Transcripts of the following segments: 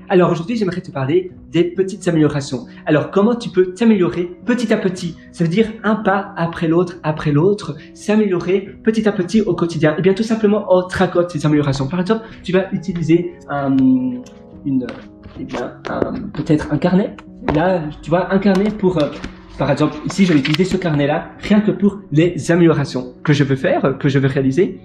Alors aujourd'hui, j'aimerais te parler des petites améliorations. Alors comment tu peux t'améliorer petit à petit? Ça veut dire un pas après l'autre, s'améliorer petit à petit au quotidien. Et bien tout simplement en traquant ces améliorations. Par exemple, tu vas utiliser peut-être un carnet. Là, tu vois, un carnet pour... par exemple, ici, je vais utiliser ce carnet-là, rien que pour les améliorations que je veux faire, que je veux réaliser.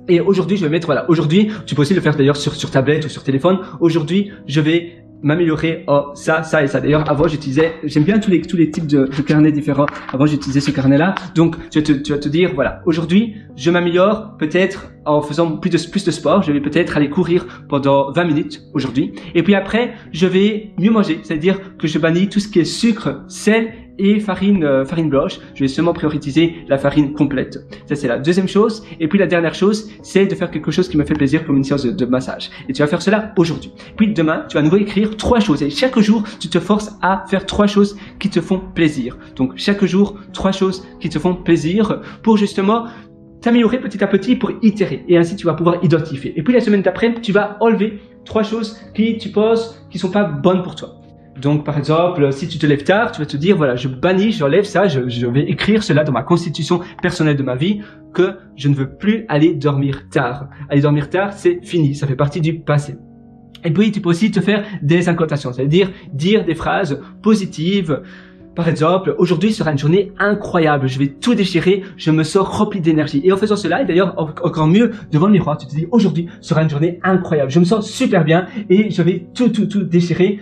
Et aujourd'hui, je vais mettre, voilà, aujourd'hui, tu peux aussi le faire d'ailleurs sur tablette ou sur téléphone. Aujourd'hui, je vais m'améliorer ça et ça. D'ailleurs, avant, j'aime bien tous les types de carnets différents. Avant, j'utilisais ce carnet-là. Donc, tu vas te dire, voilà, aujourd'hui, je m'améliore peut-être en faisant plus de sport. Je vais peut-être aller courir pendant 20 minutes aujourd'hui. Et puis après, je vais mieux manger. C'est-à-dire que je bannis tout ce qui est sucre, sel et farine blanche. Je vais seulement prioriser la farine complète. Ça, c'est la deuxième chose. Et puis, la dernière chose, c'est de faire quelque chose qui me fait plaisir comme une séance de massage. Et tu vas faire cela aujourd'hui. Puis, demain, tu vas à nouveau écrire 3 choses. Et chaque jour, tu te forces à faire 3 choses qui te font plaisir. Donc, chaque jour, 3 choses qui te font plaisir pour justement t'améliorer petit à petit, pour itérer. Et ainsi, tu vas pouvoir identifier. Et puis, la semaine d'après, tu vas enlever 3 choses qui tu penses qui sont pas bonnes pour toi. Donc, par exemple, si tu te lèves tard, tu vas te dire, voilà, je bannis, j'enlève ça, je vais écrire cela dans ma constitution personnelle de ma vie, que je ne veux plus aller dormir tard. Aller dormir tard, c'est fini, ça fait partie du passé. Et puis, tu peux aussi te faire des incantations, c'est-à-dire dire des phrases positives. Par exemple, aujourd'hui sera une journée incroyable, je vais tout déchirer, je me sens rempli d'énergie. Et en faisant cela, et d'ailleurs encore mieux, devant le miroir, tu te dis, aujourd'hui sera une journée incroyable, je me sens super bien et je vais tout déchirer.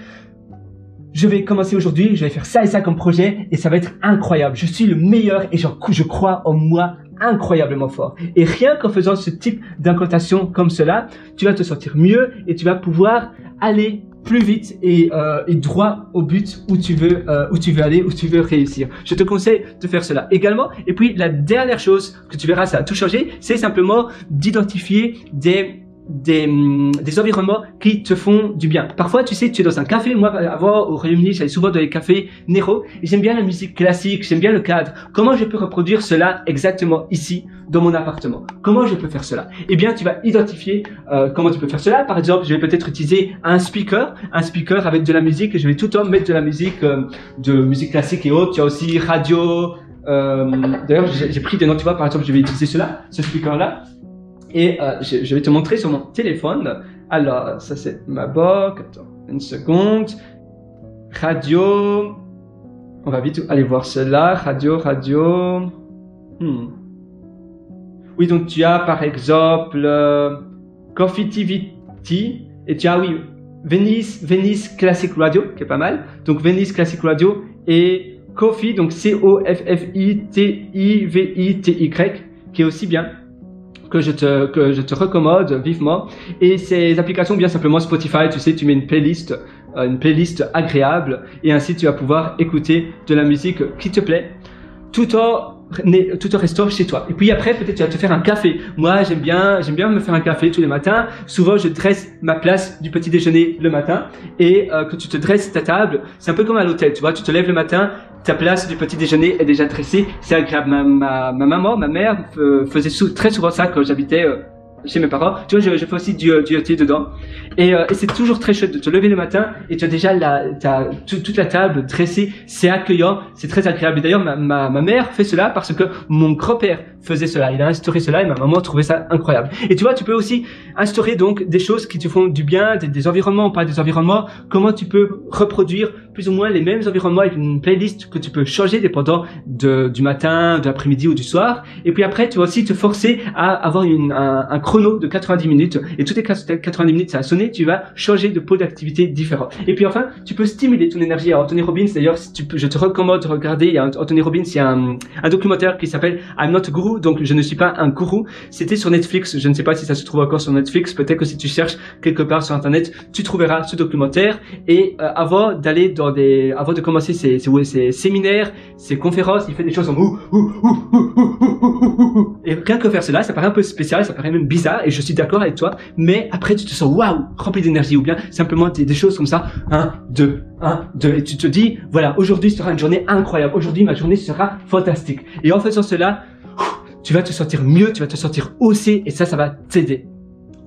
Je vais commencer aujourd'hui, je vais faire ça et ça comme projet et ça va être incroyable. Je suis le meilleur et je crois en moi incroyablement fort. Et rien qu'en faisant ce type d'incantation comme cela, tu vas te sentir mieux et tu vas pouvoir aller plus vite et droit au but où tu veux aller, où tu veux réussir. Je te conseille de faire cela également. Et puis la dernière chose que tu verras, ça a tout changé, c'est simplement d'identifier des environnements qui te font du bien. Parfois, tu sais, tu es dans un café. Moi, avant, au Royaume-Uni, j'allais souvent dans les cafés Nero et j'aime bien la musique classique, j'aime bien le cadre. Comment je peux reproduire cela exactement ici, dans mon appartement? Comment je peux faire cela? Eh bien, tu vas identifier comment tu peux faire cela. Par exemple, je vais peut-être utiliser un speaker avec de la musique et je vais tout le temps mettre de la musique, classique et autres. Tu as aussi radio. D'ailleurs, j'ai pris des notes, tu vois, par exemple, je vais utiliser ce speaker-là. Et je vais te montrer sur mon téléphone. Alors, ça c'est ma box. Attends, une seconde. Radio. On va vite aller voir cela. Radio. Oui, donc tu as par exemple Coffee TV et tu as, oui, Venice Classic Radio, qui est pas mal. Donc Venice Classic Radio et Coffee, donc COFFITIVITY, qui est aussi bien. Que je te recommande vivement. Et ces applications, bien simplement Spotify, tu sais, tu mets une playlist agréable et ainsi tu vas pouvoir écouter de la musique qui te plaît tout en restant chez toi. Et puis après, peut-être tu vas te faire un café. Moi, j'aime bien me faire un café tous les matins. Souvent, je dresse ma place du petit déjeuner le matin et que tu te dresses ta table, c'est un peu comme à l'hôtel, tu vois, tu te lèves le matin, ta place du petit déjeuner est déjà dressée, c'est agréable. Ma mère faisait très souvent ça quand j'habitais chez mes parents. Tu vois, je fais aussi du thé dedans. Et c'est toujours très chouette de te lever le matin et tu as déjà toute la table dressée. C'est accueillant, c'est très agréable. Et d'ailleurs, ma mère fait cela parce que mon grand-père faisait cela. Il a instauré cela et ma maman trouvait ça incroyable. Et tu vois, tu peux aussi instaurer donc des choses qui te font du bien, des environnements, pas des environnements. Comment tu peux reproduire plus ou moins les mêmes environnements avec une playlist que tu peux changer dépendant du matin, de l'après-midi ou du soir. Et puis après, tu vas aussi te forcer à avoir un chrono de 90 minutes. Et toutes les 90 minutes, ça a sonné, tu vas changer de pôle d'activité différent. Et puis enfin, tu peux stimuler ton énergie. Alors, Anthony Robbins, d'ailleurs, je te recommande de regarder. Il y a Anthony Robbins, il y a un documentaire qui s'appelle I'm Not a Guru, donc je ne suis pas un gourou. C'était sur Netflix. Je ne sais pas si ça se trouve encore sur Netflix. Peut-être que si tu cherches quelque part sur Internet, tu trouveras ce documentaire. Et avant de commencer ses séminaires, ses conférences, il fait des choses en et rien que faire cela, ça paraît un peu spécial, ça paraît même bizarre, et je suis d'accord avec toi, mais après tu te sens waouh, rempli d'énergie, ou bien simplement des choses comme ça, 1, 2, et tu te dis, voilà, aujourd'hui sera une journée incroyable, aujourd'hui ma journée sera fantastique. Et en faisant cela, tu vas te sentir mieux, tu vas te sentir haussé, et ça va t'aider.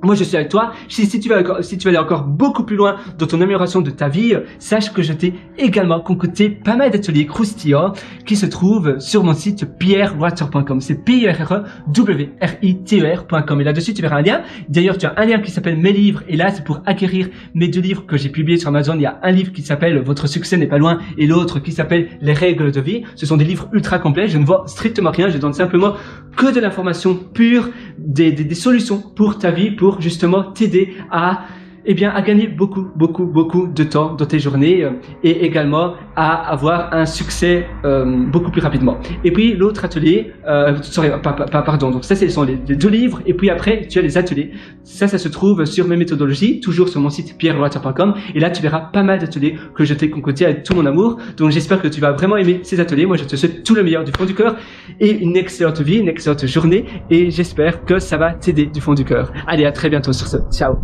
Moi, je suis avec toi. Si tu veux aller encore beaucoup plus loin dans ton amélioration de ta vie, sache que je t'ai également concocté pas mal d'ateliers croustillants qui se trouvent sur mon site pierrewriter.com. C'est pierrewriter.com. Et là-dessus, tu verras un lien. D'ailleurs, tu as un lien qui s'appelle Mes livres. Et là, c'est pour acquérir mes 2 livres que j'ai publiés sur Amazon. Il y a un livre qui s'appelle Votre succès n'est pas loin et l'autre qui s'appelle Les règles de vie. Ce sont des livres ultra complets. Je ne vois strictement rien. Je donne simplement que de l'information pure, des solutions pour ta vie, pour justement t'aider à gagner beaucoup de temps dans tes journées et également à avoir un succès beaucoup plus rapidement. Et puis l'autre atelier, pardon, donc ça ce sont les 2 livres et puis après tu as les ateliers. Ça se trouve sur mes méthodologies, toujours sur mon site pierrewriter.com et là tu verras pas mal d'ateliers que je t'ai concoctés avec tout mon amour. Donc j'espère que tu vas vraiment aimer ces ateliers. Moi je te souhaite tout le meilleur du fond du cœur et une excellente vie, une excellente journée et j'espère que ça va t'aider du fond du cœur. Allez, à très bientôt sur ce. Ciao.